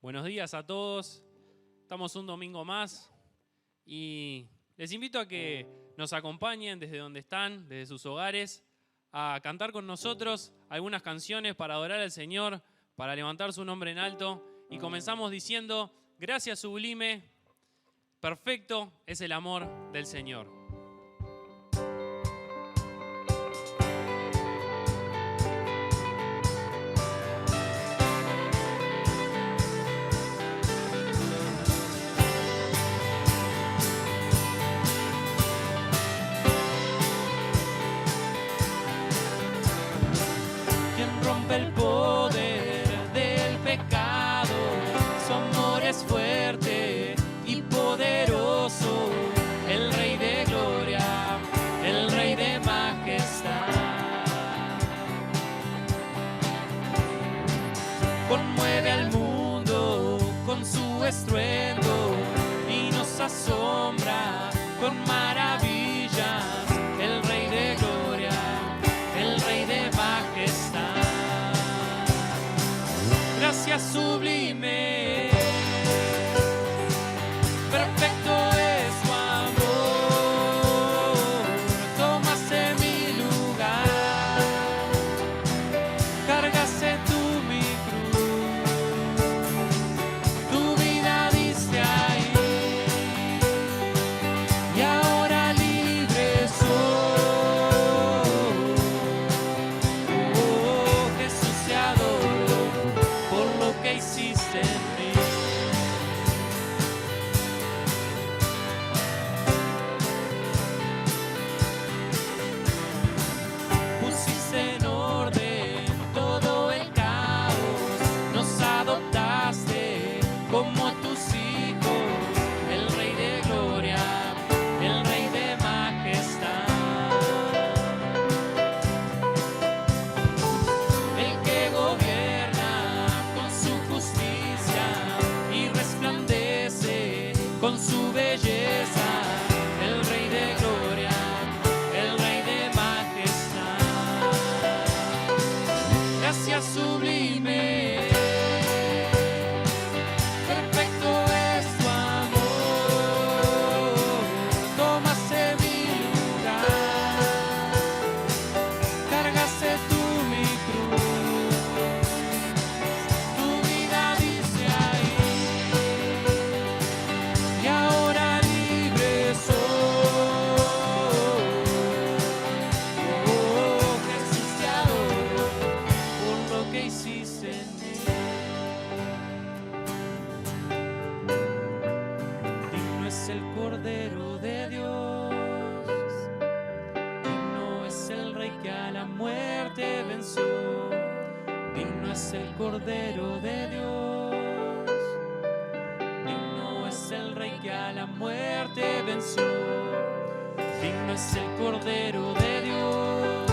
Buenos días a todos. Estamos un domingo más y les invito a que nos acompañen desde donde están, desde sus hogares, a cantar con nosotros algunas canciones para adorar al Señor, para levantar su nombre en alto. Y comenzamos diciendo: gracias sublime, perfecto es el amor del Señor. El poder del pecado, su amor es fuerte y poderoso, el Rey de gloria, el Rey de majestad. Conmueve al mundo con su estruendo y nos asombra con maravillas, el Rey de gloria, el Rey de majestad. Gracias sublime, perfecto es tu amor, tomaste mi lugar, cargaste tú mi cruz, tu vida diste ahí, y ahora libre soy. Oh, Jesús, te adoro por lo que hiciste en mí. Pusiste en orden todo el caos, nos adoptaste como tus hijos, el Rey de gloria, el Rey de majestad. El que gobierna con su justicia y resplandece con su belleza, el Rey de gloria, el Rey de majestad. Gracias sublime, perfecto es tu amor, tomaste mi lugar, cargaste tú mi cruz, tu vida dice ahí, y ahora libre soy. Oh, Jesús, te adoro por lo que hiciste en mí. Digno es el Cordero de Dios, digno es el Rey que a la muerte venció, digno es el Cordero de Dios, digno es el Rey que a la muerte venció, digno es el Cordero de Dios,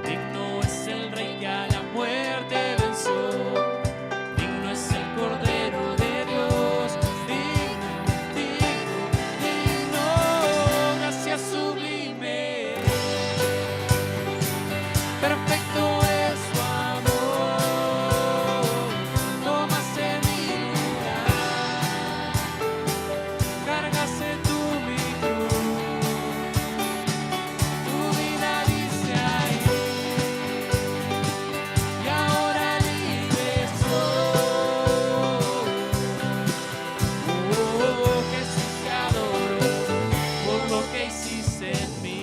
digno es el Rey que a la muerte venció, digno es el Cordero de Dios, digno, digno, digno. Gracias sublime, perfecto es tu amor, tomaste mi lugar, cargaste tú mi cruz, tu vida dice ahí, y ahora libre soy. Oh, Jesús, te adoro por lo que hiciste en mí.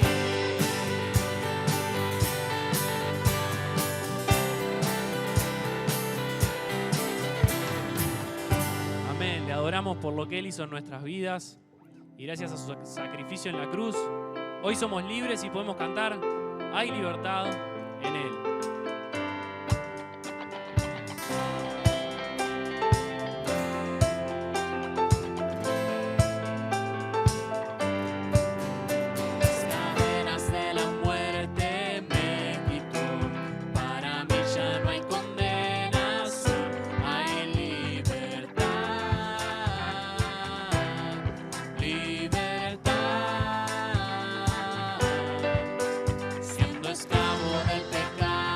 Amén. Le adoramos por lo que Él hizo en nuestras vidas y gracias a su sacrificio en la cruz, hoy somos libres y podemos cantar: hay libertad en Él. Las cadenas de la muerte me quitó, para mí ya no hay condenación, hay libertad, libertad. Siendo esclavo del pecado,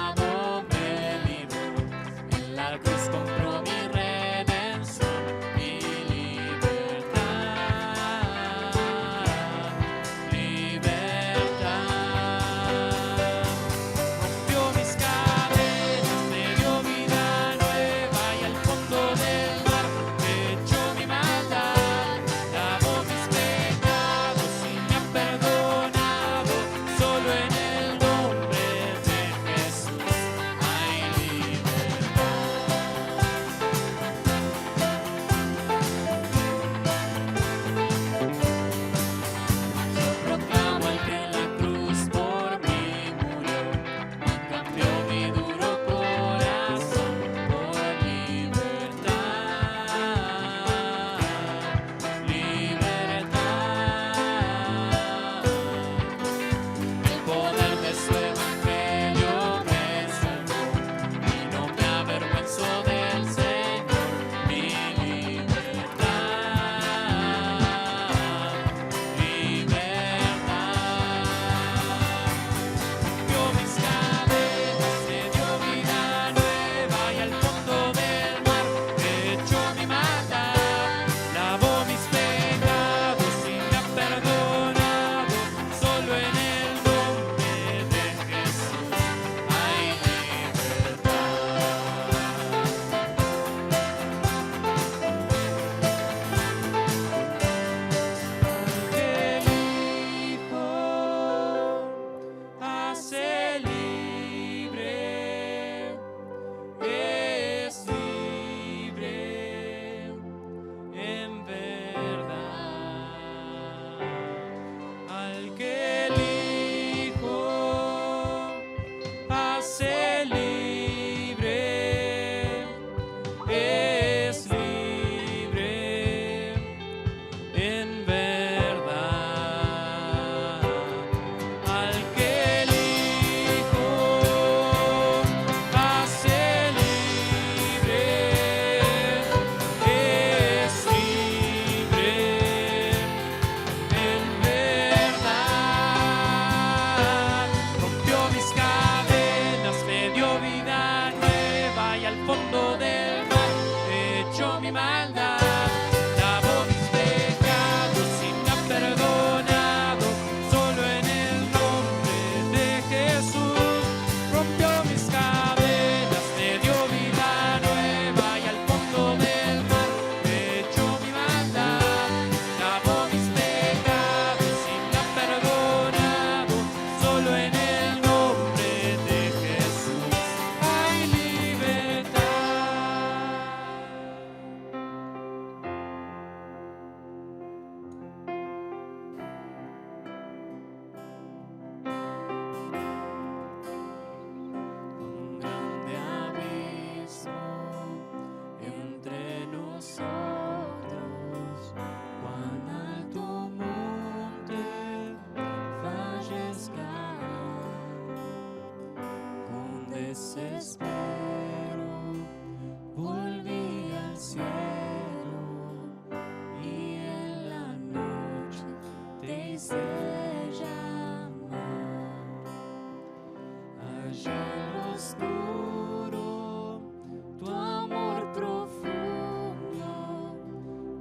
desespero, volví al cielo y en la noche te hice llamar. Allá en lo oscuro, tu amor profundo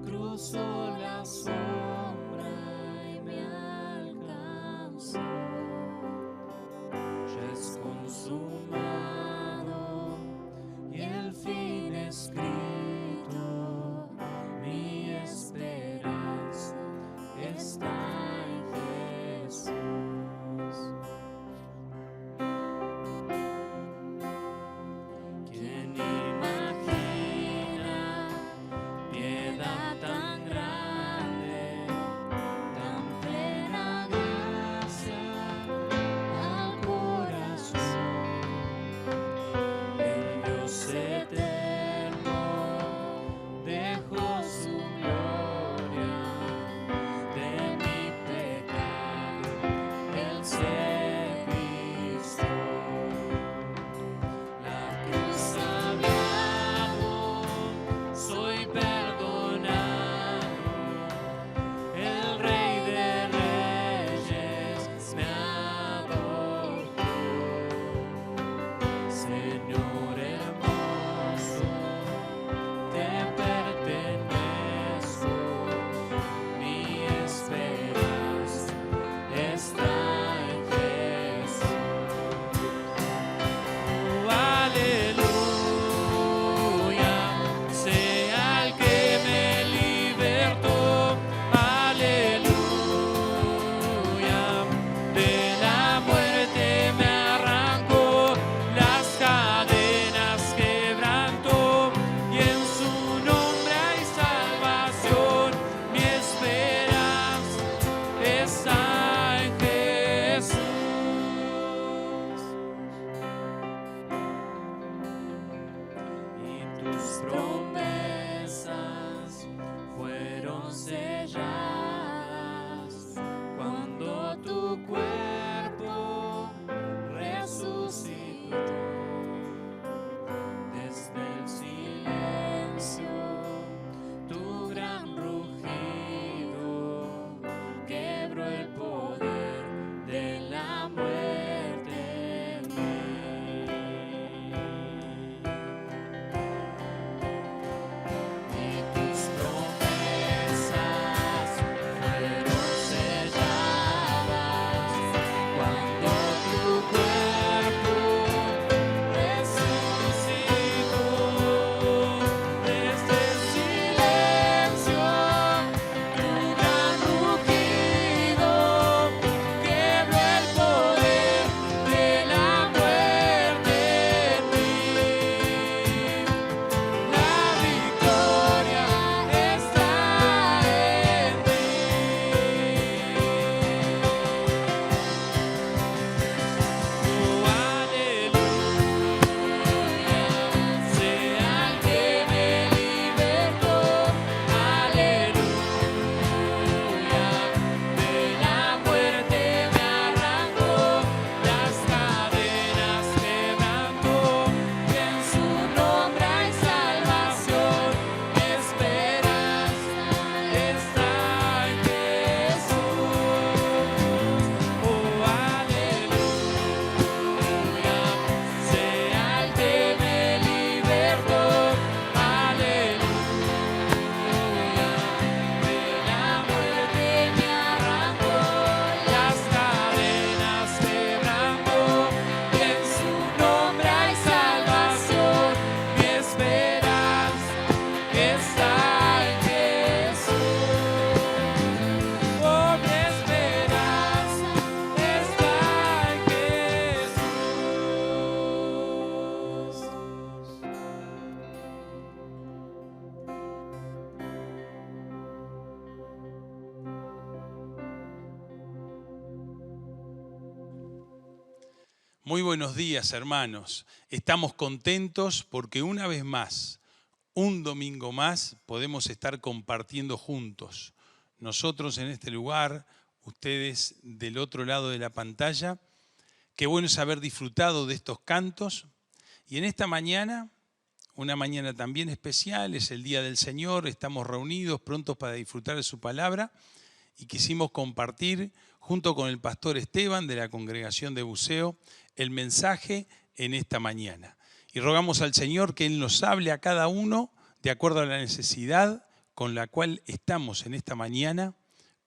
cruzó la sombra y me alcanzó. Ya es consumado y el fin escrito, mi esperanza está en Jesús. ¿Quién imagina piedad tan grande, tan plena gracia al corazón? El Dios eterno dejó su gloria, de mi pecado Él se vistió. La cruz abrió, soy perdonado, el Rey de Reyes me adoptó. Señor hermoso, te pertenezco, mi esperanza está en Jesús. Aleluya, sea el que me libertó. Aleluya, de la muerte me arrancó, las cadenas quebrantó, y en su nombre hay salvación. Mi esperanza está en Jesús. Y tus promesas fueron selladas cuando tu cuerpo resucitó. Desde el silencio, tu gran rugido quebró el poder de la muerte en mí. Y tus promesas fueron selladas cuando tu cuerpo resucitó. Desde el silencio, tu gran rugido quebró el poder de la muerte en mí. La victoria está en ti. Oh, aleluya, sea el que me libertó. Aleluya, de la muerte me arrancó, las cadenas quebrantó, y en su nombre hay salvación. Mi esperanza está en Jesús. Oh, aleluya, sea el que me libertó. Aleluya, de la muerte me arrancó, las cadenas quebrantó, y en su nombre hay salvación. Mi esperanza está en Jesús. Oh, mi esperanza está en Jesús. Muy buenos días, hermanos. Estamos contentos porque una vez más, un domingo más, podemos estar compartiendo juntos. Nosotros en este lugar, ustedes del otro lado de la pantalla. Qué bueno es haber disfrutado de estos cantos Y en esta mañana, una mañana también especial, es el Día del Señor, estamos reunidos prontos para disfrutar de su palabra y quisimos compartir junto con el pastor Esteban de la Congregación de Buceo el mensaje en esta mañana. Y rogamos al Señor que Él nos hable a cada uno de acuerdo a la necesidad con la cual estamos en esta mañana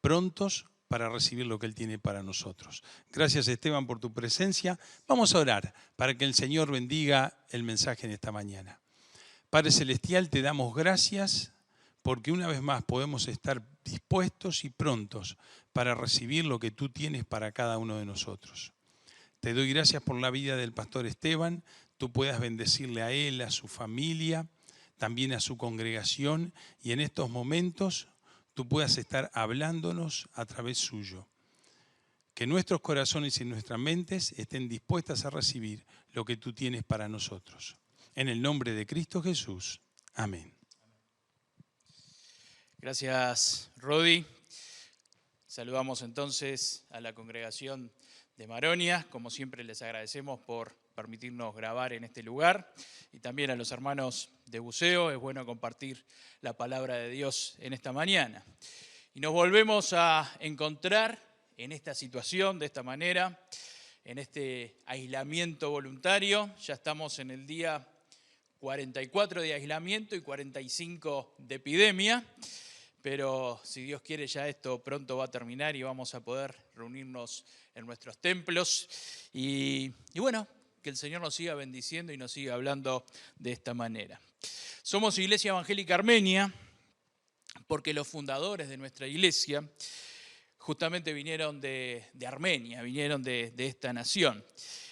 prontos para recibir lo que Él tiene para nosotros. Gracias, Esteban, por tu presencia. Vamos a orar para que el Señor bendiga el mensaje en esta mañana. Padre Celestial, te damos gracias porque una vez más podemos estar dispuestos y prontos para recibir lo que tú tienes para cada uno de nosotros. Te doy gracias por la vida del pastor Esteban. Tú puedas bendecirle a él, a su familia, también a su congregación, y en estos momentos tú puedas estar hablándonos a través suyo. Que nuestros corazones y nuestras mentes estén dispuestas a recibir lo que tú tienes para nosotros. En el nombre de Cristo Jesús. Amén. Gracias, Rodi. Saludamos entonces a la congregación de Maronia. Como siempre, les agradecemos por permitirnos grabar en este lugar. Y también a los hermanos de Buceo. Es bueno compartir la palabra de Dios en esta mañana. Y nos volvemos a encontrar en esta situación, de esta manera, en este aislamiento voluntario. Ya estamos en el día 44 de aislamiento y 45 de epidemia, pero si Dios quiere ya esto pronto va a terminar y vamos a poder reunirnos en nuestros templos y bueno, que el Señor nos siga bendiciendo y nos siga hablando de esta manera. Somos Iglesia Evangélica Armenia porque los fundadores de nuestra iglesia justamente vinieron de Armenia, vinieron de esta nación.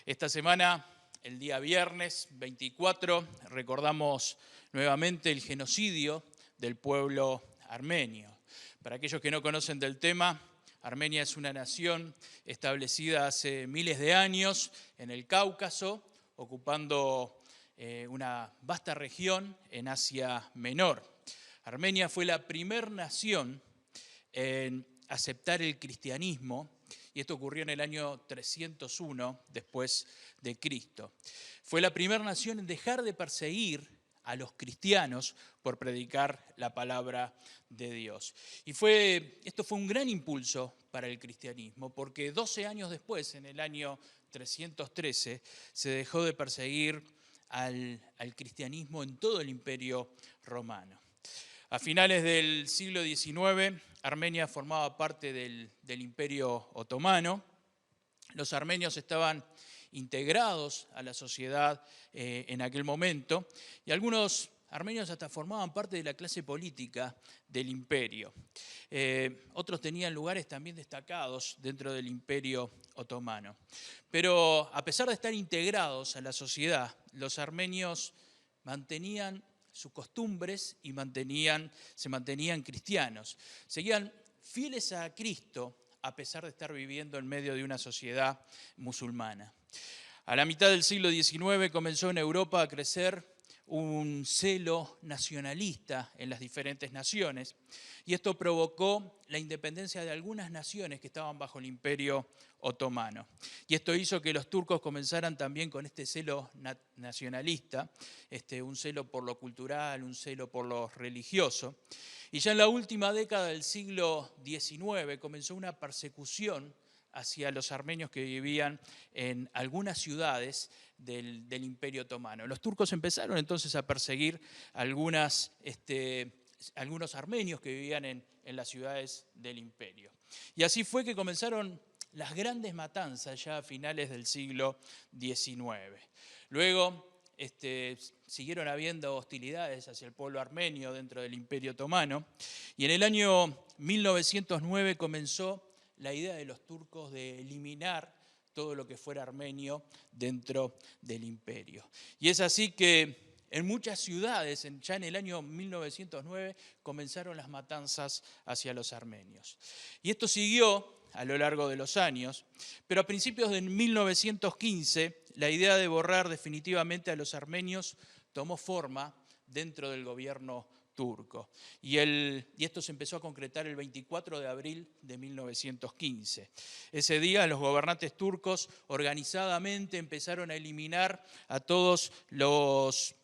Esta semana, el día viernes 24, recordamos nuevamente el genocidio del pueblo armenio. Para aquellos que no conocen del tema, Armenia es una nación establecida hace miles de años en el Cáucaso, ocupando una vasta región en Asia Menor. Armenia fue la primera nación en aceptar el cristianismo, y esto ocurrió en el año 301 después de Cristo. Fue la primera nación en dejar de perseguir a los cristianos por predicar la palabra de Dios. Y esto fue un gran impulso para el cristianismo, porque 12 años después, en el año 313, se dejó de perseguir al cristianismo en todo el Imperio Romano. A finales del siglo XIX, Armenia formaba parte del Imperio Otomano. Los armenios estaban integrados a la sociedad en aquel momento y algunos armenios hasta formaban parte de la clase política del imperio. Otros tenían lugares también destacados dentro del Imperio Otomano. Pero a pesar de estar integrados a la sociedad, los armenios mantenían sus costumbres y se mantenían cristianos. Seguían fieles a Cristo a pesar de estar viviendo en medio de una sociedad musulmana. A la mitad del siglo XIX comenzó en Europa a crecer un celo nacionalista en las diferentes naciones y esto provocó la independencia de algunas naciones que estaban bajo el Imperio Otomano. Y esto hizo que los turcos comenzaran también con este celo nacionalista, un celo por lo cultural, un celo por lo religioso. Y ya en la última década del siglo XIX comenzó una persecución hacia los armenios que vivían en algunas ciudades del Imperio Otomano. Los turcos empezaron entonces a perseguir algunos armenios que vivían en las ciudades del imperio. Y así fue que comenzaron las grandes matanzas ya a finales del siglo XIX. Luego siguieron habiendo hostilidades hacia el pueblo armenio dentro del Imperio Otomano y en el año 1909 comenzó la idea de los turcos de eliminar todo lo que fuera armenio dentro del imperio. Y es así que en muchas ciudades, ya en el año 1909, comenzaron las matanzas hacia los armenios. Y esto siguió a lo largo de los años, pero a principios de 1915, la idea de borrar definitivamente a los armenios tomó forma dentro del gobierno turco. Y esto se empezó a concretar el 24 de abril de 1915. Ese día los gobernantes turcos organizadamente empezaron a eliminar a todos los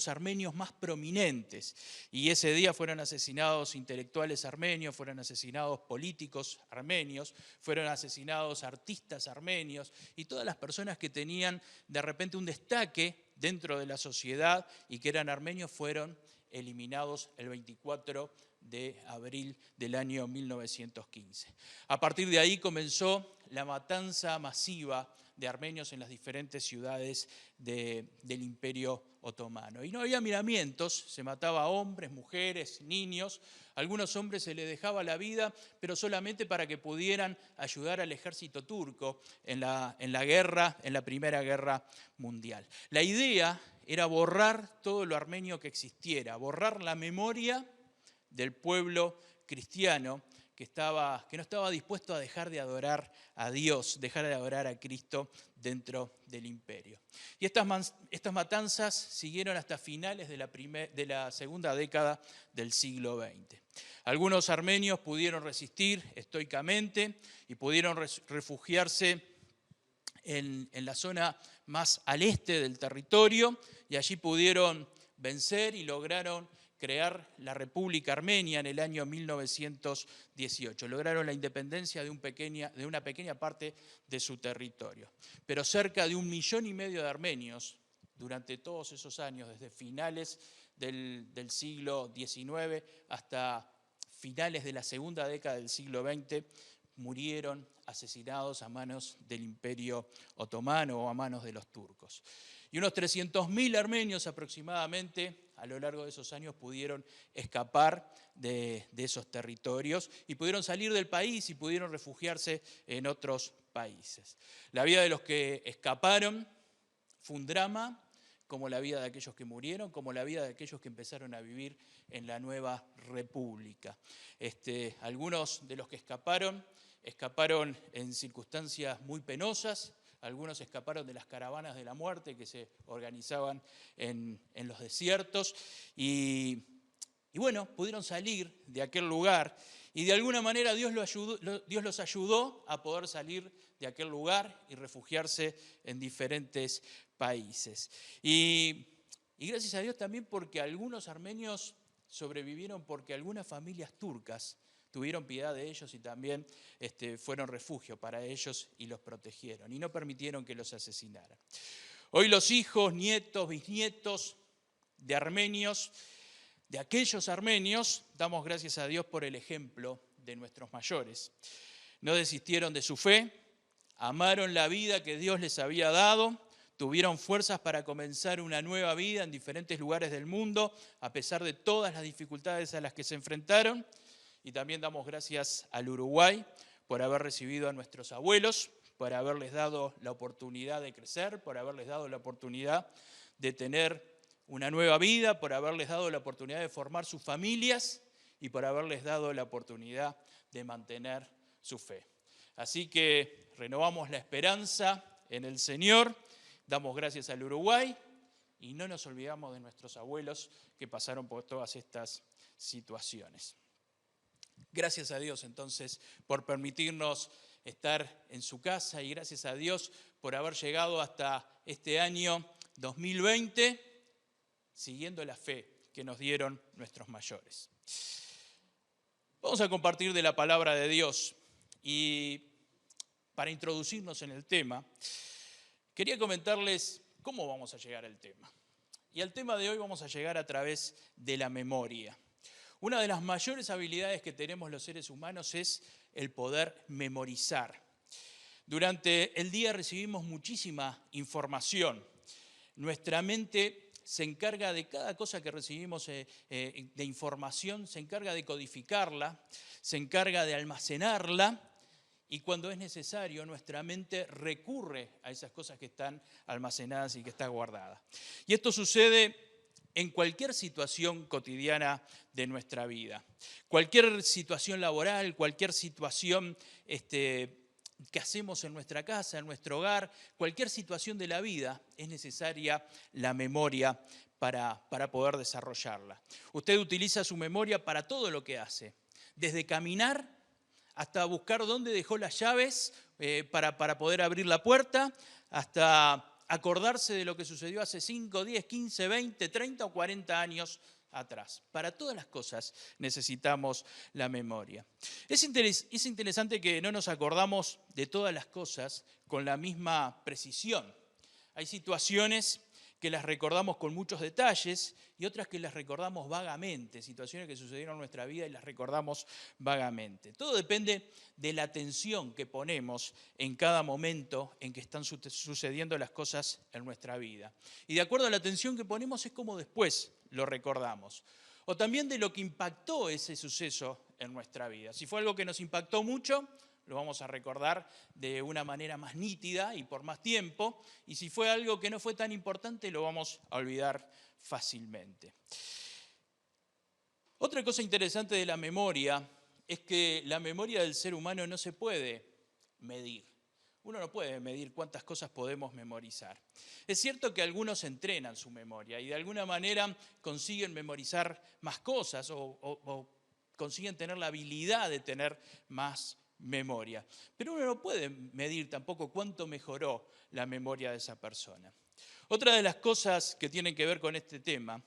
armenios más prominentes. Y ese día fueron asesinados intelectuales armenios, fueron asesinados políticos armenios, fueron asesinados artistas armenios y todas las personas que tenían de repente un destaque dentro de la sociedad y que eran armenios fueron eliminados el 24 de abril del año 1915. A partir de ahí comenzó la matanza masiva de armenios en las diferentes ciudades del Imperio Otomano. Y no había miramientos, se mataba a hombres, mujeres, niños. A algunos hombres se les dejaba la vida, pero solamente para que pudieran ayudar al ejército turco en la guerra, en la Primera Guerra Mundial. La idea era borrar todo lo armenio que existiera, borrar la memoria del pueblo cristiano que no estaba dispuesto a dejar de adorar a Dios, dejar de adorar a Cristo dentro del imperio. Y estas matanzas siguieron hasta finales de la segunda década del siglo XX. Algunos armenios pudieron resistir estoicamente y pudieron refugiarse en la zona más al este del territorio y allí pudieron vencer y lograron crear la República Armenia en el año 1918. Lograron la independencia de una pequeña parte de su territorio. Pero cerca de 1,5 millones de armenios, durante todos esos años, desde finales del siglo XIX hasta finales de la segunda década del siglo XX, murieron asesinados a manos del Imperio Otomano o a manos de los turcos. Y unos 300.000 armenios aproximadamente a lo largo de esos años pudieron escapar de esos territorios y pudieron salir del país y pudieron refugiarse en otros países. La vida de los que escaparon fue un drama, como la vida de aquellos que murieron, como la vida de aquellos que empezaron a vivir en la nueva república. Algunos de los que escaparon en circunstancias muy penosas. Algunos escaparon de las caravanas de la muerte que se organizaban en los desiertos y bueno, pudieron salir de aquel lugar y de alguna manera Dios los ayudó a poder salir de aquel lugar y refugiarse en diferentes países. Y gracias a Dios también porque algunos armenios sobrevivieron porque algunas familias turcas tuvieron piedad de ellos y también fueron refugio para ellos y los protegieron y no permitieron que los asesinaran. Hoy los hijos, nietos, bisnietos de armenios, de aquellos armenios, damos gracias a Dios por el ejemplo de nuestros mayores. No desistieron de su fe, amaron la vida que Dios les había dado, tuvieron fuerzas para comenzar una nueva vida en diferentes lugares del mundo, a pesar de todas las dificultades a las que se enfrentaron. Y también damos gracias al Uruguay por haber recibido a nuestros abuelos, por haberles dado la oportunidad de crecer, por haberles dado la oportunidad de tener una nueva vida, por haberles dado la oportunidad de formar sus familias y por haberles dado la oportunidad de mantener su fe. Así que renovamos la esperanza en el Señor, damos gracias al Uruguay y no nos olvidamos de nuestros abuelos que pasaron por todas estas situaciones. Gracias a Dios entonces por permitirnos estar en su casa y gracias a Dios por haber llegado hasta este año 2020 siguiendo la fe que nos dieron nuestros mayores. Vamos a compartir de la palabra de Dios y para introducirnos en el tema, quería comentarles cómo vamos a llegar al tema. Y al tema de hoy vamos a llegar a través de la memoria. Una de las mayores habilidades que tenemos los seres humanos es el poder memorizar. Durante el día recibimos muchísima información. Nuestra mente se encarga de cada cosa que recibimos de información, se encarga de codificarla, se encarga de almacenarla y cuando es necesario nuestra mente recurre a esas cosas que están almacenadas y que están guardadas. Y esto sucede en cualquier situación cotidiana de nuestra vida. Cualquier situación laboral, cualquier situación que hacemos en nuestra casa, en nuestro hogar, cualquier situación de la vida, es necesaria la memoria para poder desarrollarla. Usted utiliza su memoria para todo lo que hace, desde caminar hasta buscar dónde dejó las llaves para poder abrir la puerta, hasta acordarse de lo que sucedió hace 5, 10, 15, 20, 30 o 40 años atrás. Para todas las cosas necesitamos la memoria. Es interesante que no nos acordamos de todas las cosas con la misma precisión. Hay situaciones que las recordamos con muchos detalles y otras que las recordamos vagamente, situaciones que sucedieron en nuestra vida y las recordamos vagamente. Todo depende de la atención que ponemos en cada momento en que están sucediendo las cosas en nuestra vida. Y de acuerdo a la atención que ponemos es como después lo recordamos. O también de lo que impactó ese suceso en nuestra vida. Si fue algo que nos impactó mucho, lo vamos a recordar de una manera más nítida y por más tiempo. Y si fue algo que no fue tan importante, lo vamos a olvidar fácilmente. Otra cosa interesante de la memoria es que la memoria del ser humano no se puede medir. Uno no puede medir cuántas cosas podemos memorizar. Es cierto que algunos entrenan su memoria y de alguna manera consiguen memorizar más cosas o consiguen tener la habilidad de tener más memoria. Pero uno no puede medir tampoco cuánto mejoró la memoria de esa persona. Otra de las cosas que tienen que ver con este tema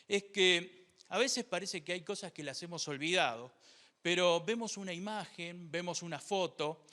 es que a veces parece que hay cosas que las hemos olvidado, pero vemos una imagen, vemos una foto,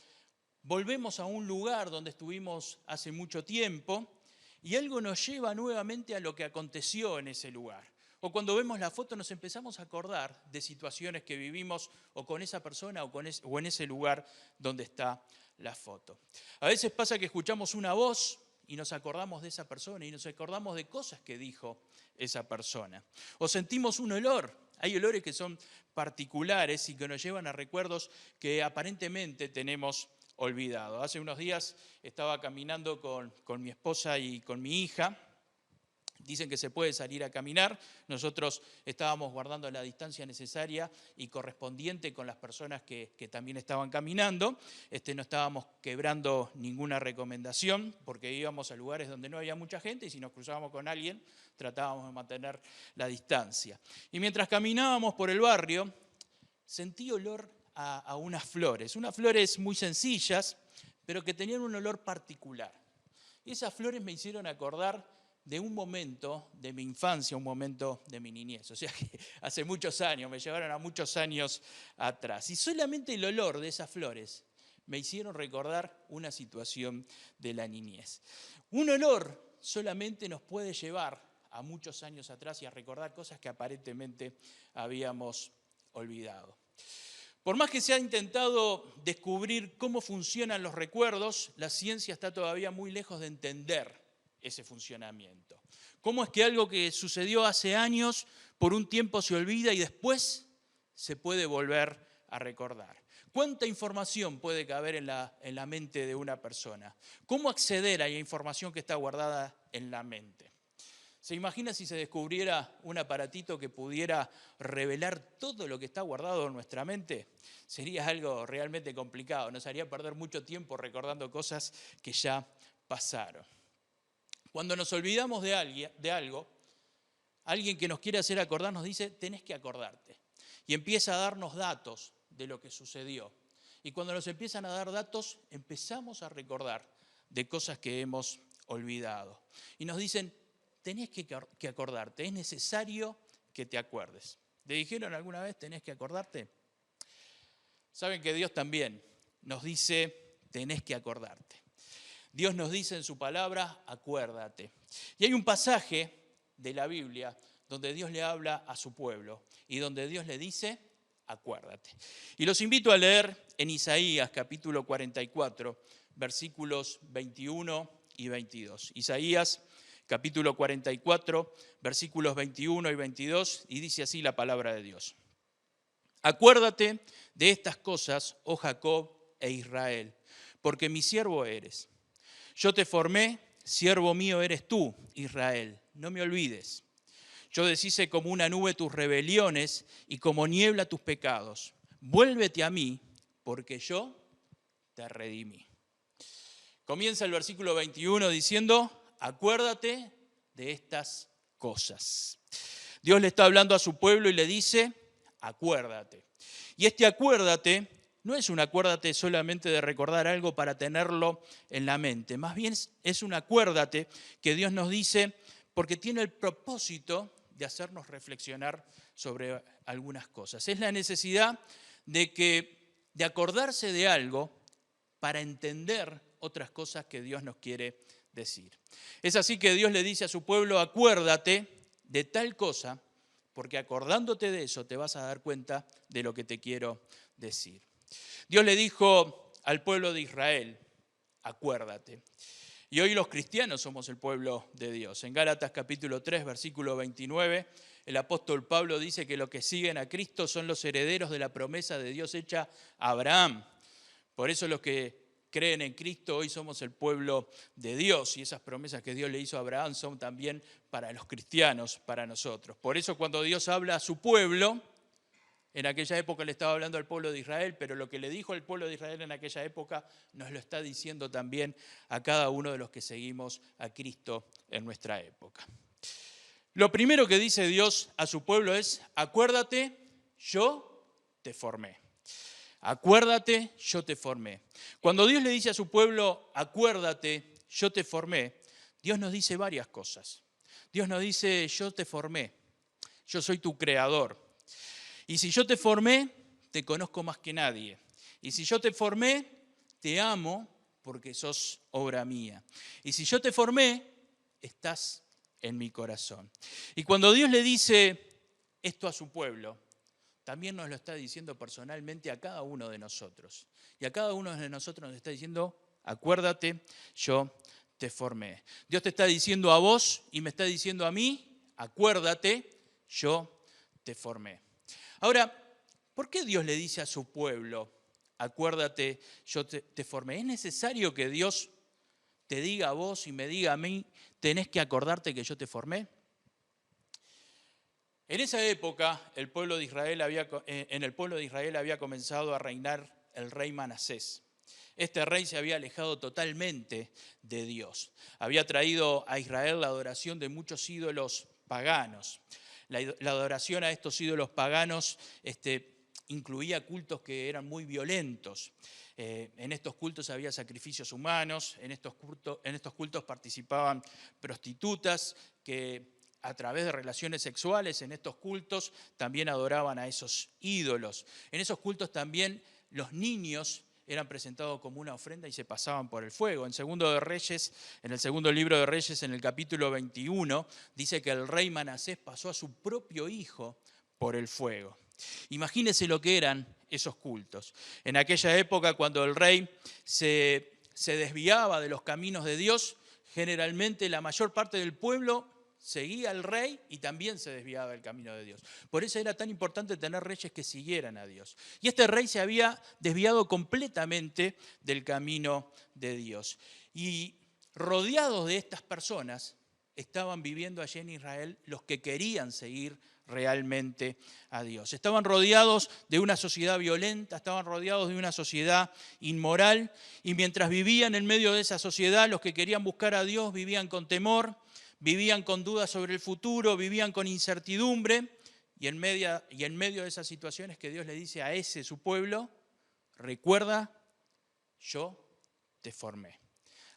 volvemos a un lugar donde estuvimos hace mucho tiempo y algo nos lleva nuevamente a lo que aconteció en ese lugar. O cuando vemos la foto nos empezamos a acordar de situaciones que vivimos o con esa persona o en ese lugar donde está la foto. A veces pasa que escuchamos una voz y nos acordamos de esa persona y nos acordamos de cosas que dijo esa persona. O sentimos un olor. Hay olores que son particulares y que nos llevan a recuerdos que aparentemente tenemos olvidado. Hace unos días estaba caminando con mi esposa y con mi hija. Dicen que se puede salir a caminar. Nosotros estábamos guardando la distancia necesaria y correspondiente con las personas que también estaban caminando. No estábamos quebrando ninguna recomendación porque íbamos a lugares donde no había mucha gente y si nos cruzábamos con alguien tratábamos de mantener la distancia. Y mientras caminábamos por el barrio, sentí olor a unas flores muy sencillas, pero que tenían un olor particular. Y esas flores me hicieron acordar de un momento de mi infancia, un momento de mi niñez. O sea que hace muchos años, me llevaron a muchos años atrás. Y solamente el olor de esas flores me hicieron recordar una situación de la niñez. Un olor solamente nos puede llevar a muchos años atrás y a recordar cosas que aparentemente habíamos olvidado. Por más que se ha intentado descubrir cómo funcionan los recuerdos, la ciencia está todavía muy lejos de entender ese funcionamiento. ¿Cómo es que algo que sucedió hace años por un tiempo se olvida y después se puede volver a recordar? ¿Cuánta información puede caber en la mente de una persona? ¿Cómo acceder a la información que está guardada en la mente? ¿Se imagina si se descubriera un aparatito que pudiera revelar todo lo que está guardado en nuestra mente? Sería algo realmente complicado, nos haría perder mucho tiempo recordando cosas que ya pasaron. Cuando nos olvidamos de algo, alguien que nos quiere hacer acordar nos dice, tenés que acordarte. Y empieza a darnos datos de lo que sucedió. Y cuando nos empiezan a dar datos, empezamos a recordar de cosas que hemos olvidado. Y nos dicen, tenés que acordarte, es necesario que te acuerdes. ¿Le dijeron alguna vez, tenés que acordarte? Saben que Dios también nos dice, tenés que acordarte. Dios nos dice en su palabra, acuérdate. Y hay un pasaje de la Biblia donde Dios le habla a su pueblo y donde Dios le dice, acuérdate. Y los invito a leer en Isaías capítulo 44, versículos 21 y 22. Isaías capítulo 44, versículos 21 y 22, y dice así la palabra de Dios. Acuérdate de estas cosas, oh Jacob e Israel, porque mi siervo eres. Yo te formé, siervo mío eres tú, Israel, no me olvides. Yo deshice como una nube tus rebeliones y como niebla tus pecados. Vuélvete a mí, porque yo te redimí. Comienza el versículo 21 diciendo, acuérdate de estas cosas. Dios le está hablando a su pueblo y le dice, acuérdate. Y este acuérdate no es un acuérdate solamente de recordar algo para tenerlo en la mente. Más bien es un acuérdate que Dios nos dice porque tiene el propósito de hacernos reflexionar sobre algunas cosas. Es la necesidad de acordarse de algo para entender otras cosas que Dios nos quiere decir. Es así que Dios le dice a su pueblo, acuérdate de tal cosa, porque acordándote de eso te vas a dar cuenta de lo que te quiero decir. Dios le dijo al pueblo de Israel, acuérdate. Y hoy los cristianos somos el pueblo de Dios. En Gálatas capítulo 3, versículo 29, el apóstol Pablo dice que los que siguen a Cristo son los herederos de la promesa de Dios hecha a Abraham. Por eso los que creen en Cristo hoy somos el pueblo de Dios y esas promesas que Dios le hizo a Abraham son también para los cristianos, para nosotros. Por eso cuando Dios habla a su pueblo, en aquella época le estaba hablando al pueblo de Israel, pero lo que le dijo al pueblo de Israel en aquella época nos lo está diciendo también a cada uno de los que seguimos a Cristo en nuestra época. Lo primero que dice Dios a su pueblo es, acuérdate, yo te formé. Acuérdate, yo te formé. Cuando Dios le dice a su pueblo, acuérdate, yo te formé, Dios nos dice varias cosas. Dios nos dice, yo te formé, yo soy tu creador. Y si yo te formé, te conozco más que nadie. Y si yo te formé, te amo porque sos obra mía. Y si yo te formé, estás en mi corazón. Y cuando Dios le dice esto a su pueblo, también nos lo está diciendo personalmente a cada uno de nosotros. Y a cada uno de nosotros nos está diciendo, acuérdate, yo te formé. Dios te está diciendo a vos y me está diciendo a mí, acuérdate, yo te formé. Ahora, ¿por qué Dios le dice a su pueblo, acuérdate, yo te formé? ¿Es necesario que Dios te diga a vos y me diga a mí, tenés que acordarte que yo te formé? En esa época, en el pueblo de Israel había comenzado a reinar el rey Manasés. Este rey se había alejado totalmente de Dios. Había traído a Israel la adoración de muchos ídolos paganos. La adoración a estos ídolos paganos incluía cultos que eran muy violentos. En estos cultos había sacrificios humanos, en estos cultos participaban prostitutas que a través de relaciones sexuales en estos cultos también adoraban a esos ídolos. En esos cultos también los niños eran presentados como una ofrenda y se pasaban por el fuego. En el segundo libro de Reyes, en el capítulo 21, dice que el rey Manasés pasó a su propio hijo por el fuego. Imagínense lo que eran esos cultos. En aquella época, cuando el rey se desviaba de los caminos de Dios, generalmente la mayor parte del pueblo seguía al rey y también se desviaba del camino de Dios. Por eso era tan importante tener reyes que siguieran a Dios. Y este rey se había desviado completamente del camino de Dios. Y rodeados de estas personas estaban viviendo allí en Israel los que querían seguir realmente a Dios. Estaban rodeados de una sociedad violenta, estaban rodeados de una sociedad inmoral, y mientras vivían en medio de esa sociedad, los que querían buscar a Dios vivían con temor, vivían con dudas sobre el futuro, vivían con incertidumbre, y en medio de esas situaciones que Dios le dice a ese su pueblo, recuerda, yo te formé.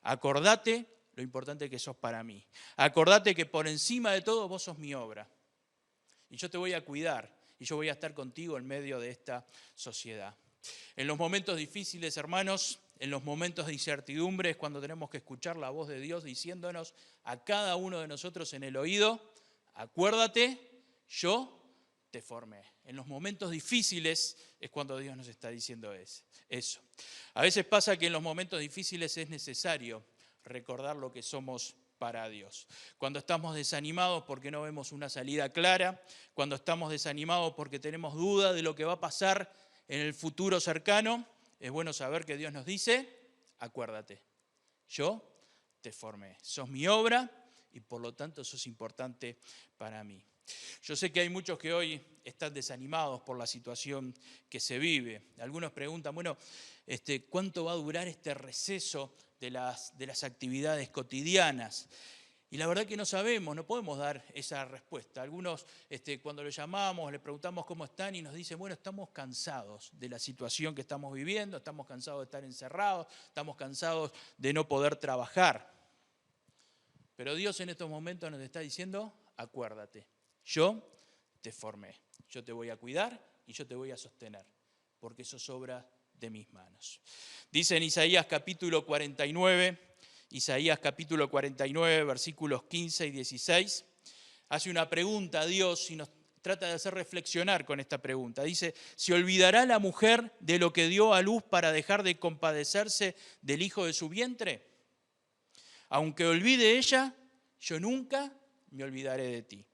Acordate lo importante que sos para mí. Acordate que por encima de todo vos sos mi obra. Y yo te voy a cuidar y yo voy a estar contigo en medio de esta sociedad. En los momentos difíciles, hermanos, en los momentos de incertidumbre es cuando tenemos que escuchar la voz de Dios diciéndonos a cada uno de nosotros en el oído, acuérdate, yo te formé. En los momentos difíciles es cuando Dios nos está diciendo eso. A veces pasa que en los momentos difíciles es necesario recordar lo que somos para Dios. Cuando estamos desanimados porque no vemos una salida clara, cuando estamos desanimados porque tenemos duda de lo que va a pasar en el futuro cercano, es bueno saber que Dios nos dice, acuérdate, yo te formé, sos mi obra y por lo tanto sos importante para mí. Yo sé que hay muchos que hoy están desanimados por la situación que se vive. Algunos preguntan, ¿cuánto va a durar este receso de las actividades cotidianas? Y la verdad que no sabemos, no podemos dar esa respuesta. Algunos, cuando lo llamamos, le preguntamos cómo están y nos dicen, bueno, estamos cansados de la situación que estamos viviendo, estamos cansados de estar encerrados, estamos cansados de no poder trabajar. Pero Dios en estos momentos nos está diciendo, acuérdate, yo te formé, yo te voy a cuidar y yo te voy a sostener, porque eso es obra de mis manos. Dice en Isaías capítulo 49, versículos 15 y 16, hace una pregunta a Dios y nos trata de hacer reflexionar con esta pregunta. Dice, ¿se olvidará la mujer de lo que dio a luz para dejar de compadecerse del hijo de su vientre? Aunque olvide ella, yo nunca me olvidaré de ti.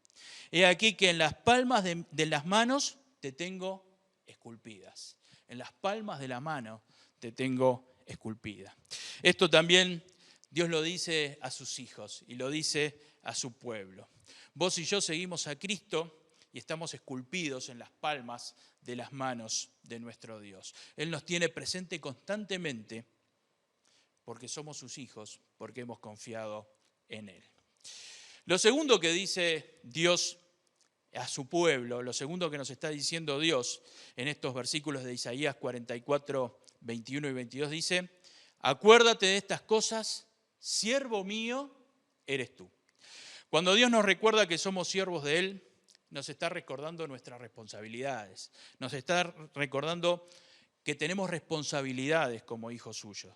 He aquí que en las palmas de las manos te tengo esculpidas. En las palmas de la mano te tengo esculpida. Esto también Dios lo dice a sus hijos y lo dice a su pueblo. Vos y yo seguimos a Cristo y estamos esculpidos en las palmas de las manos de nuestro Dios. Él nos tiene presente constantemente porque somos sus hijos, porque hemos confiado en Él. Lo segundo que dice Dios a su pueblo, lo segundo que nos está diciendo Dios en estos versículos de Isaías 44, 21 y 22 dice, acuérdate de estas cosas, siervo mío eres tú. Cuando Dios nos recuerda que somos siervos de Él, nos está recordando nuestras responsabilidades, nos está recordando que tenemos responsabilidades como hijos suyos.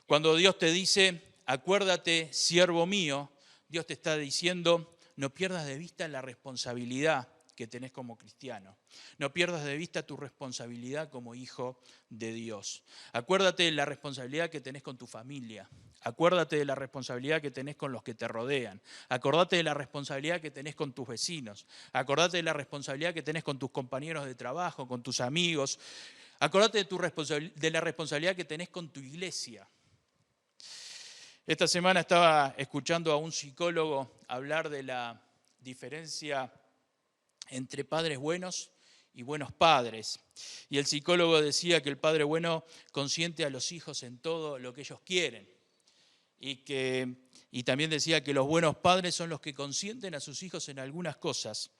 Cuando Dios te dice, acuérdate, siervo mío, Dios te está diciendo, no pierdas de vista la responsabilidad que tenés como cristiano. No pierdas de vista tu responsabilidad como hijo de Dios. Acuérdate de la responsabilidad que tenés con tu familia. Acuérdate de la responsabilidad que tenés con los que te rodean. Acordate de la responsabilidad que tenés con tus vecinos. Acordate de la responsabilidad que tenés con tus compañeros de trabajo, con tus amigos. Acordate de la responsabilidad que tenés con tu iglesia. Esta semana estaba escuchando a un psicólogo hablar de la diferencia entre padres buenos y buenos padres. Y el psicólogo decía que el padre bueno consiente a los hijos en todo lo que ellos quieren. Y también decía que los buenos padres son los que consienten a sus hijos en algunas cosas,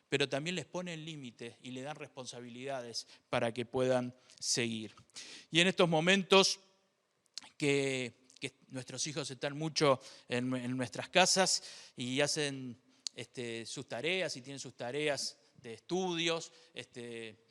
pero también les ponen límites y le dan responsabilidades para que puedan seguir. Y en estos momentos que nuestros hijos están mucho en nuestras casas y hacen sus tareas y tienen sus tareas de estudios,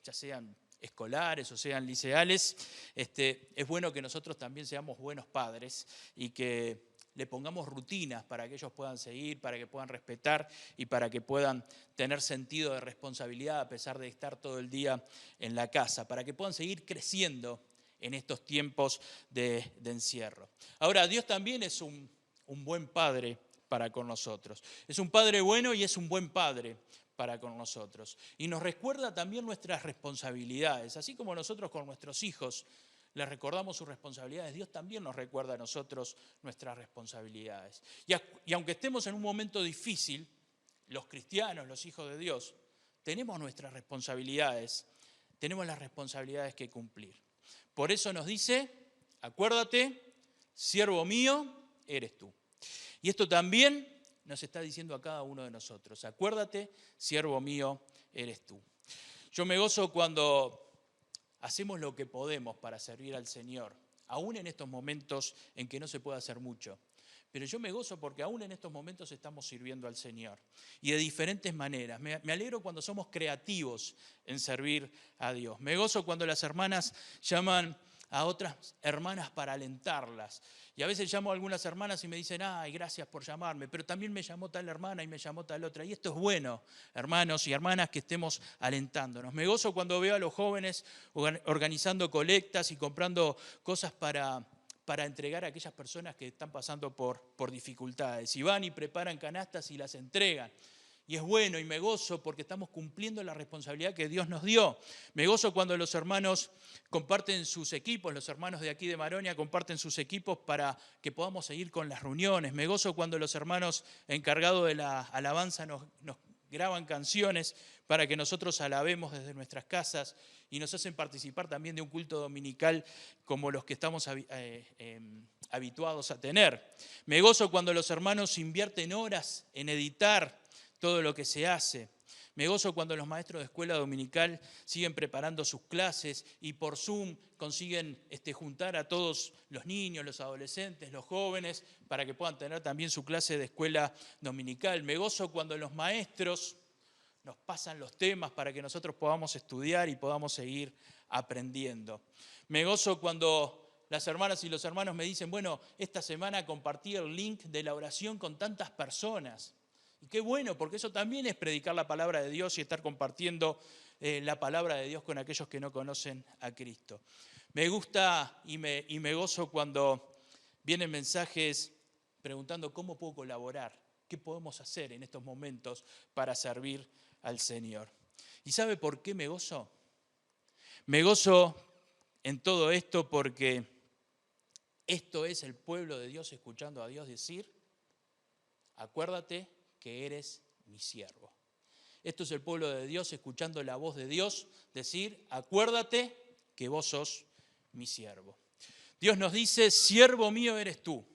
ya sean escolares o sean liceales, es bueno que nosotros también seamos buenos padres y que le pongamos rutinas para que ellos puedan seguir, para que puedan respetar y para que puedan tener sentido de responsabilidad a pesar de estar todo el día en la casa, para que puedan seguir creciendo en estos tiempos de encierro. Ahora, Dios también es un buen padre para con nosotros. Es un padre bueno y es un buen padre para con nosotros. Y nos recuerda también nuestras responsabilidades. Así como nosotros con nuestros hijos les recordamos sus responsabilidades, Dios también nos recuerda a nosotros nuestras responsabilidades. Y aunque estemos en un momento difícil, los cristianos, los hijos de Dios, tenemos nuestras responsabilidades, tenemos las responsabilidades que cumplir. Por eso nos dice, acuérdate, siervo mío, eres tú. Y esto también nos está diciendo a cada uno de nosotros, acuérdate, siervo mío, eres tú. Yo me gozo cuando hacemos lo que podemos para servir al Señor, aún en estos momentos en que no se puede hacer mucho. Pero yo me gozo porque aún en estos momentos estamos sirviendo al Señor. Y de diferentes maneras. Me alegro cuando somos creativos en servir a Dios. Me gozo cuando las hermanas llaman a otras hermanas para alentarlas. Y a veces llamo a algunas hermanas y me dicen, ay, gracias por llamarme, pero también me llamó tal hermana y me llamó tal otra. Y esto es bueno, hermanos y hermanas, que estemos alentándonos. Me gozo cuando veo a los jóvenes organizando colectas y comprando cosas para entregar a aquellas personas que están pasando por dificultades. Y van y preparan canastas y las entregan. Y es bueno y me gozo porque estamos cumpliendo la responsabilidad que Dios nos dio. Me gozo cuando los hermanos comparten sus equipos, los hermanos de aquí de Maronia comparten sus equipos para que podamos seguir con las reuniones. Me gozo cuando los hermanos encargados de la alabanza nos graban canciones para que nosotros alabemos desde nuestras casas y nos hacen participar también de un culto dominical como los que estamos habituados a tener. Me gozo cuando los hermanos invierten horas en editar todo lo que se hace. Me gozo cuando los maestros de escuela dominical siguen preparando sus clases y por Zoom consiguen juntar a todos los niños, los adolescentes, los jóvenes, para que puedan tener también su clase de escuela dominical. Me gozo cuando los maestros nos pasan los temas para que nosotros podamos estudiar y podamos seguir aprendiendo. Me gozo cuando las hermanas y los hermanos me dicen, bueno, esta semana compartí el link de la oración con tantas personas. Y qué bueno, porque eso también es predicar la palabra de Dios y estar compartiendo la palabra de Dios con aquellos que no conocen a Cristo. Me gusta y me gozo cuando vienen mensajes preguntando cómo puedo colaborar, qué podemos hacer en estos momentos para servir al Señor. ¿Y sabe por qué me gozo? Me gozo en todo esto porque esto es el pueblo de Dios escuchando a Dios decir, acuérdate que eres mi siervo. Esto es el pueblo de Dios escuchando la voz de Dios decir, acuérdate que vos sos mi siervo. Dios nos dice, siervo mío eres tú.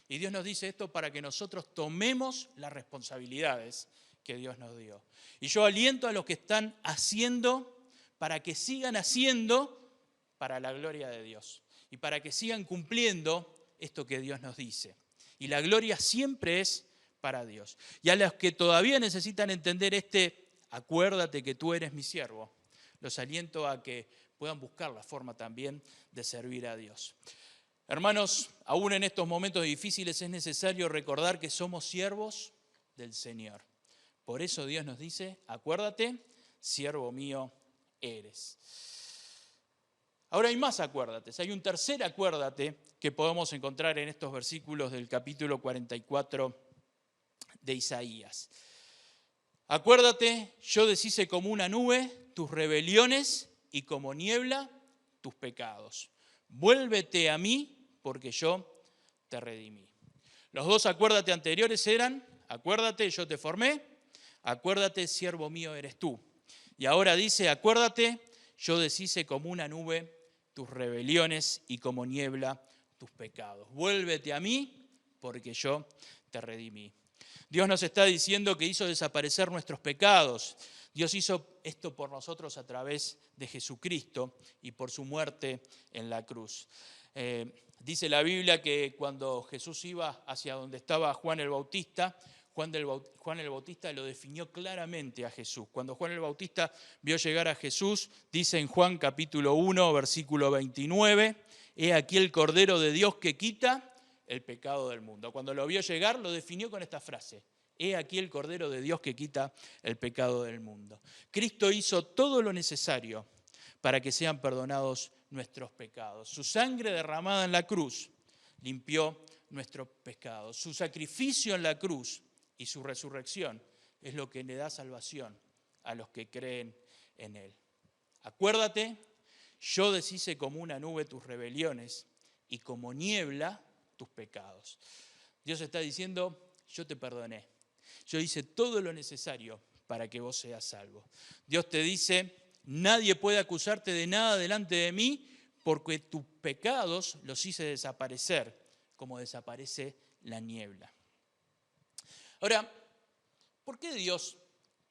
Y Dios nos dice esto para que nosotros tomemos las responsabilidades que Dios nos dio. Y yo aliento a los que están haciendo para que sigan haciendo para la gloria de Dios. Y para que sigan cumpliendo esto que Dios nos dice. Y la gloria siempre es para Dios. Y a los que todavía necesitan entender acuérdate que tú eres mi siervo, los aliento a que puedan buscar la forma también de servir a Dios. Hermanos, aún en estos momentos difíciles es necesario recordar que somos siervos del Señor. Por eso Dios nos dice, acuérdate, siervo mío eres. Ahora hay más acuérdates, hay un tercer acuérdate que podemos encontrar en estos versículos del capítulo 44 de Isaías. Acuérdate, yo deshice como una nube tus rebeliones y como niebla tus pecados. Vuélvete a mí porque yo te redimí. Los dos acuérdate anteriores eran, acuérdate, yo te formé, acuérdate, siervo mío eres tú. Y ahora dice, acuérdate, yo deshice como una nube tus rebeliones y como niebla tus pecados. Vuélvete a mí porque yo te redimí. Dios nos está diciendo que hizo desaparecer nuestros pecados. Dios hizo esto por nosotros a través de Jesucristo y por su muerte en la cruz. Dice la Biblia que cuando Jesús iba hacia donde estaba Juan el Bautista, Juan el Bautista lo definió claramente a Jesús. Cuando Juan el Bautista vio llegar a Jesús, dice en Juan capítulo 1, versículo 29, he aquí el Cordero de Dios que quita el pecado del mundo. Cuando lo vio llegar, lo definió con esta frase. He aquí el Cordero de Dios que quita el pecado del mundo. Cristo hizo todo lo necesario para que sean perdonados nuestros pecados. Su sangre derramada en la cruz limpió nuestros pecados. Su sacrificio en la cruz y su resurrección es lo que le da salvación a los que creen en Él. Acuérdate, yo deshice como una nube tus rebeliones y como niebla tus pecados. Dios está diciendo, yo te perdoné. Yo hice todo lo necesario para que vos seas salvo. Dios te dice, nadie puede acusarte de nada delante de mí porque tus pecados los hice desaparecer como desaparece la niebla. Ahora, ¿por qué Dios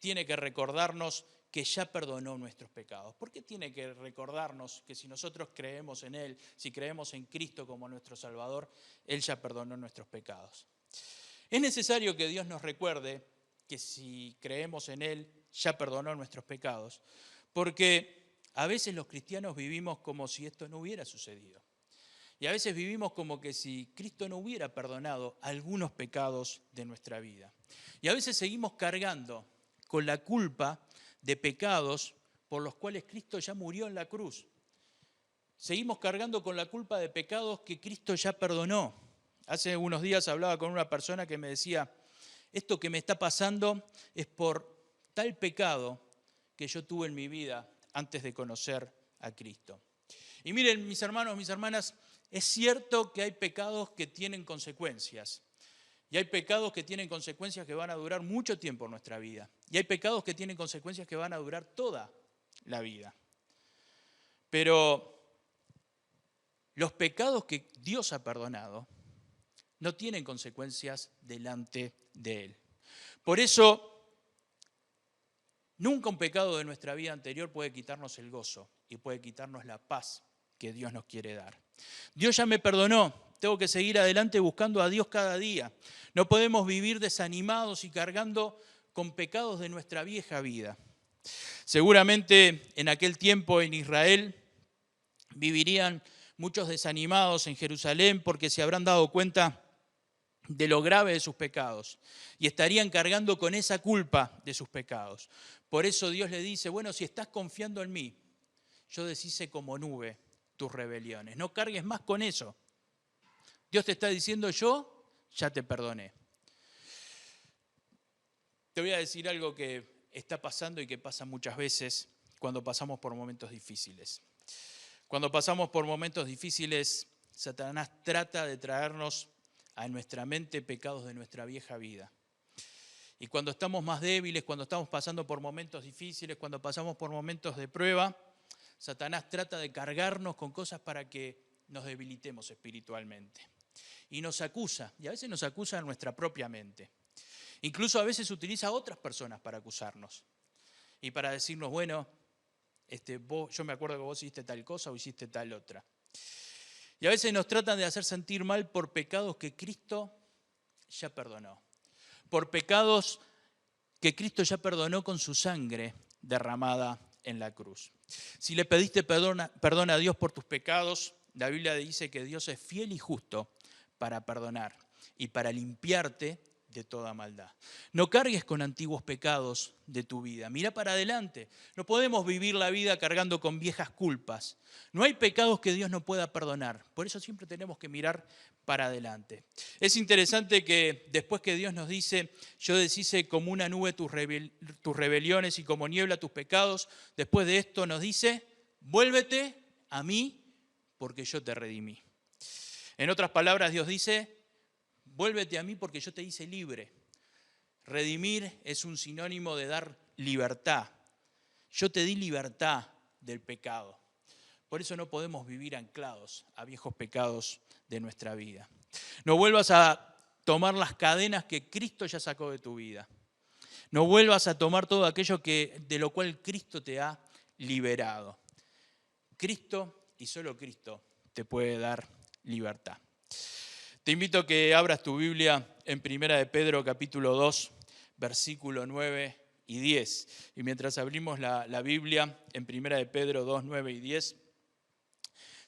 tiene que recordarnos que ya perdonó nuestros pecados? ¿Por qué tiene que recordarnos que si nosotros creemos en Él, si creemos en Cristo como nuestro Salvador, Él ya perdonó nuestros pecados? Es necesario que Dios nos recuerde que si creemos en Él, ya perdonó nuestros pecados, porque a veces los cristianos vivimos como si esto no hubiera sucedido. Y a veces vivimos como que si Cristo no hubiera perdonado algunos pecados de nuestra vida. Y a veces seguimos cargando con la culpa de pecados por los cuales Cristo ya murió en la cruz. Seguimos cargando con la culpa de pecados que Cristo ya perdonó. Hace unos días hablaba con una persona que me decía, esto que me está pasando es por tal pecado que yo tuve en mi vida antes de conocer a Cristo. Y miren, mis hermanos, mis hermanas, es cierto que hay pecados que tienen consecuencias. Y hay pecados que tienen consecuencias que van a durar mucho tiempo en nuestra vida. Y hay pecados que tienen consecuencias que van a durar toda la vida. Pero los pecados que Dios ha perdonado no tienen consecuencias delante de Él. Por eso, nunca un pecado de nuestra vida anterior puede quitarnos el gozo y puede quitarnos la paz que Dios nos quiere dar. Dios ya me perdonó, tengo que seguir adelante buscando a Dios cada día. No podemos vivir desanimados y cargando con pecados de nuestra vieja vida. Seguramente en aquel tiempo en Israel vivirían muchos desanimados en Jerusalén porque se habrán dado cuenta de lo grave de sus pecados y estarían cargando con esa culpa de sus pecados. Por eso Dios le dice, bueno, si estás confiando en mí, yo deshice como nube tus rebeliones. No cargues más con eso. Dios te está diciendo, yo ya te perdoné. Te voy a decir algo que está pasando y que pasa muchas veces cuando pasamos por momentos difíciles. Cuando pasamos por momentos difíciles, Satanás trata de traernos a nuestra mente pecados de nuestra vieja vida. Y cuando estamos más débiles, cuando estamos pasando por momentos difíciles, cuando pasamos por momentos de prueba, Satanás trata de cargarnos con cosas para que nos debilitemos espiritualmente. Y nos acusa, y a veces nos acusa en nuestra propia mente. Incluso a veces utiliza a otras personas para acusarnos y para decirnos, bueno, yo me acuerdo que vos hiciste tal cosa o hiciste tal otra. Y a veces nos tratan de hacer sentir mal por pecados que Cristo ya perdonó. Por pecados que Cristo ya perdonó con su sangre derramada en la cruz. Si le pediste perdón a Dios por tus pecados, la Biblia dice que Dios es fiel y justo para perdonar y para limpiarte de toda maldad. No cargues con antiguos pecados de tu vida. Mira para adelante. No podemos vivir la vida cargando con viejas culpas. No hay pecados que Dios no pueda perdonar. Por eso siempre tenemos que mirar para adelante. Es interesante que después que Dios nos dice, yo deshice como una nube tus rebeliones y como niebla tus pecados, después de esto nos dice, vuélvete a mí porque yo te redimí. En otras palabras, Dios dice, vuélvete a mí porque yo te hice libre. Redimir es un sinónimo de dar libertad. Yo te di libertad del pecado. Por eso no podemos vivir anclados a viejos pecados de nuestra vida. No vuelvas a tomar las cadenas que Cristo ya sacó de tu vida. No vuelvas a tomar todo aquello de lo cual Cristo te ha liberado. Cristo y solo Cristo te puede dar libertad. Te invito a que abras tu Biblia en 1 de Pedro capítulo 2, versículo 9 y 10. Y mientras abrimos la Biblia en 1 de Pedro 2, 9 y 10,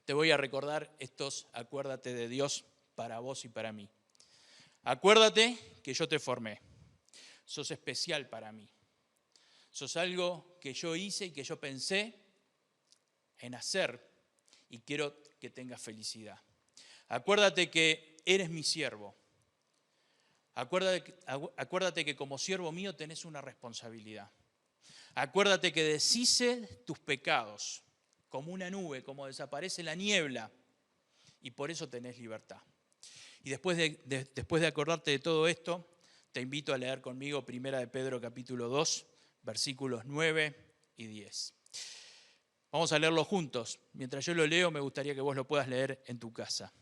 te voy a recordar estos acuérdate de Dios para vos y para mí. Acuérdate que yo te formé. Sos especial para mí. Sos algo que yo hice y que yo pensé en hacer y quiero que tengas felicidad. Acuérdate que eres mi siervo. Acuérdate que como siervo mío tenés una responsabilidad. Acuérdate que deshice tus pecados como una nube, como desaparece la niebla, y por eso tenés libertad. Y después de acordarte de todo esto, te invito a leer conmigo 1 de Pedro capítulo 2, versículos 9 y 10. Vamos a leerlo juntos. Mientras yo lo leo, me gustaría que vos lo puedas leer en tu casa.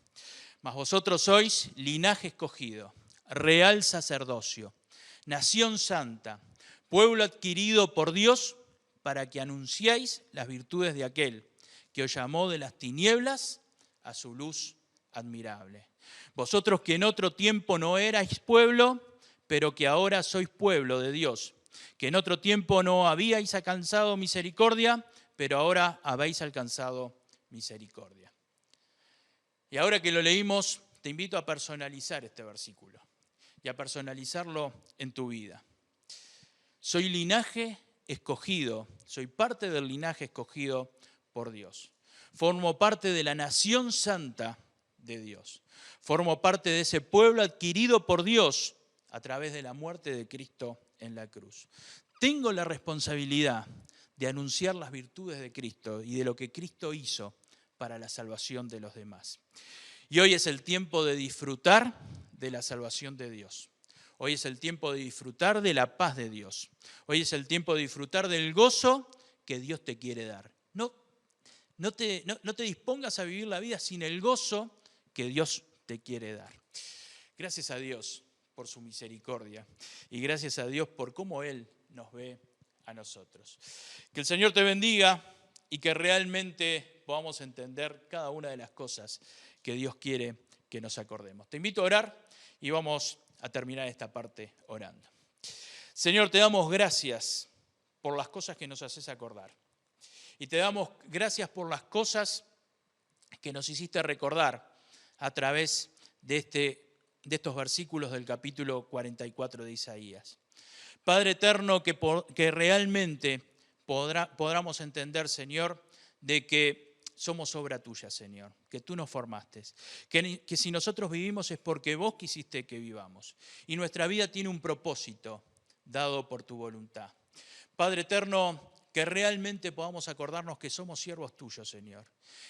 Mas vosotros sois linaje escogido, real sacerdocio, nación santa, pueblo adquirido por Dios para que anunciéis las virtudes de aquel que os llamó de las tinieblas a su luz admirable. Vosotros que en otro tiempo no erais pueblo, pero que ahora sois pueblo de Dios, que en otro tiempo no habíais alcanzado misericordia, pero ahora habéis alcanzado misericordia. Y ahora que lo leímos, te invito a personalizar este versículo y a personalizarlo en tu vida. Soy linaje escogido, soy parte del linaje escogido por Dios. Formo parte de la nación santa de Dios. Formo parte de ese pueblo adquirido por Dios a través de la muerte de Cristo en la cruz. Tengo la responsabilidad de anunciar las virtudes de Cristo y de lo que Cristo hizo para la salvación de los demás. Y hoy es el tiempo de disfrutar de la salvación de Dios. Hoy es el tiempo de disfrutar de la paz de Dios. Hoy es el tiempo de disfrutar del gozo que Dios te quiere dar. No te dispongas a vivir la vida sin el gozo que Dios te quiere dar. Gracias a Dios por su misericordia y gracias a Dios por cómo Él nos ve a nosotros. Que el Señor te bendiga y que realmente podamos entender cada una de las cosas que Dios quiere que nos acordemos. Te invito a orar y vamos a terminar esta parte orando. Señor, te damos gracias por las cosas que nos haces acordar. Y te damos gracias por las cosas que nos hiciste recordar a través de estos versículos del capítulo 44 de Isaías. Padre eterno, que realmente podamos entender, Señor, de que somos obra tuya, Señor, que tú nos formaste, que si nosotros vivimos es porque vos quisiste que vivamos. Y nuestra vida tiene un propósito dado por tu voluntad. Padre eterno, que realmente podamos acordarnos que somos siervos tuyos, Señor.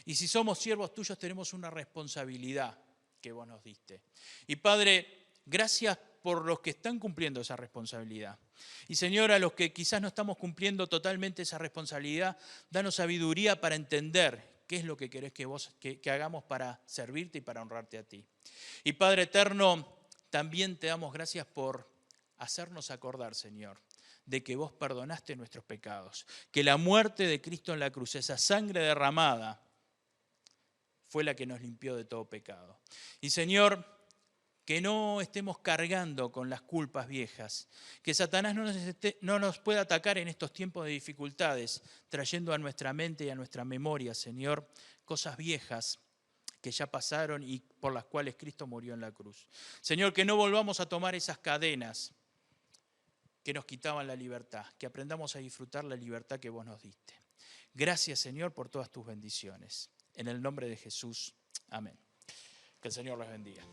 Y si somos siervos tuyos tenemos una responsabilidad que vos nos diste. Y Padre, gracias por los que están cumpliendo esa responsabilidad. Y Señor, a los que quizás no estamos cumpliendo totalmente esa responsabilidad, danos sabiduría para entender qué es lo que querés que hagamos para servirte y para honrarte a ti. Y Padre eterno, también te damos gracias por hacernos acordar, Señor, de que vos perdonaste nuestros pecados, que la muerte de Cristo en la cruz, esa sangre derramada, fue la que nos limpió de todo pecado. Y Señor, que no estemos cargando con las culpas viejas, que Satanás no nos pueda atacar en estos tiempos de dificultades, trayendo a nuestra mente y a nuestra memoria, Señor, cosas viejas que ya pasaron y por las cuales Cristo murió en la cruz. Señor, que no volvamos a tomar esas cadenas que nos quitaban la libertad, que aprendamos a disfrutar la libertad que vos nos diste. Gracias, Señor, por todas tus bendiciones. En el nombre de Jesús, amén. Que el Señor les bendiga.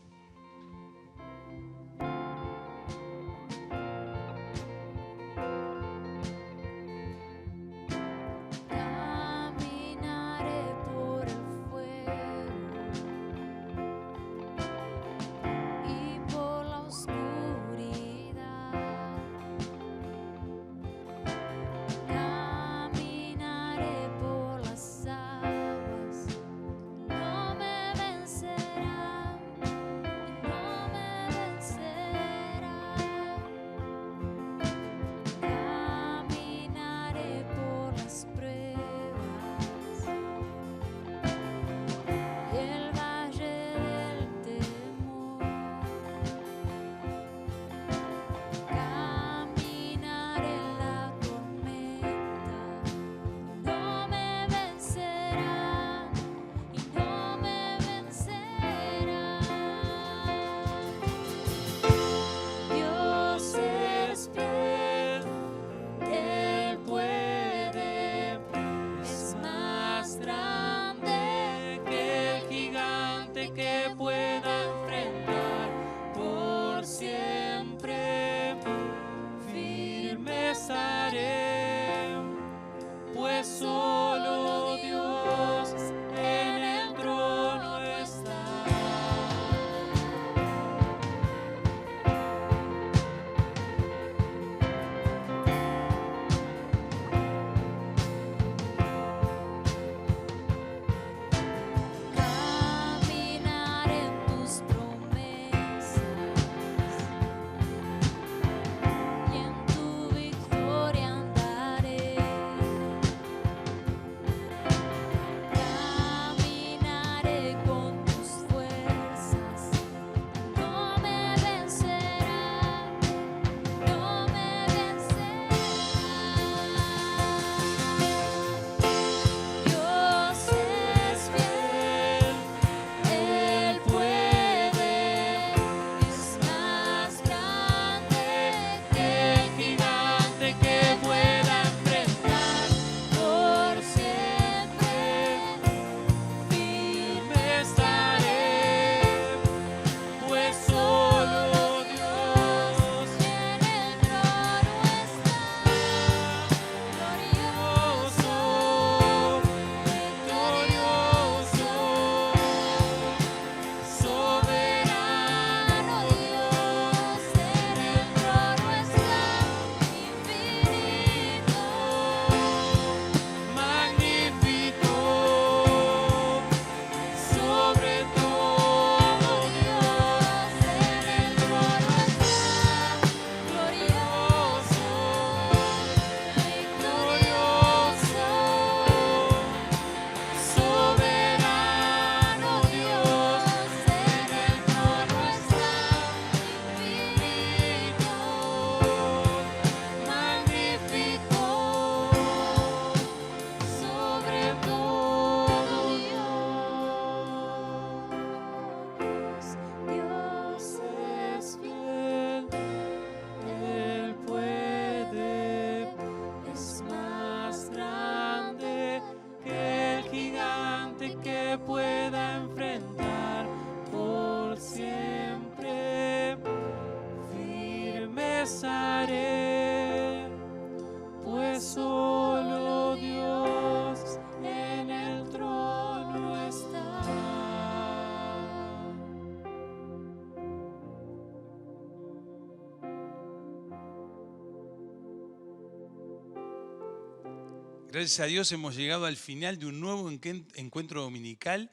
Gracias a Dios hemos llegado al final de un nuevo encuentro dominical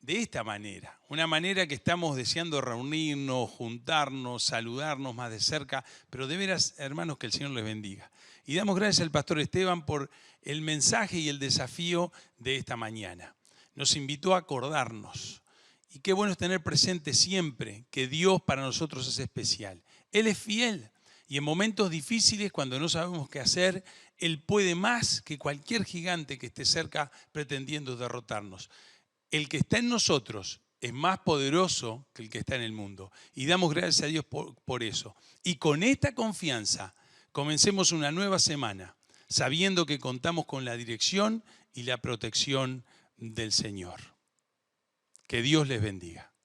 de esta manera. Una manera que estamos deseando reunirnos, juntarnos, saludarnos más de cerca, pero de veras, hermanos, que el Señor les bendiga. Y damos gracias al pastor Esteban por el mensaje y el desafío de esta mañana. Nos invitó a acordarnos. Y qué bueno es tener presente siempre que Dios para nosotros es especial. Él es fiel. Y en momentos difíciles, cuando no sabemos qué hacer, Él puede más que cualquier gigante que esté cerca pretendiendo derrotarnos. El que está en nosotros es más poderoso que el que está en el mundo. Y damos gracias a Dios por eso. Y con esta confianza comencemos una nueva semana, sabiendo que contamos con la dirección y la protección del Señor. Que Dios les bendiga.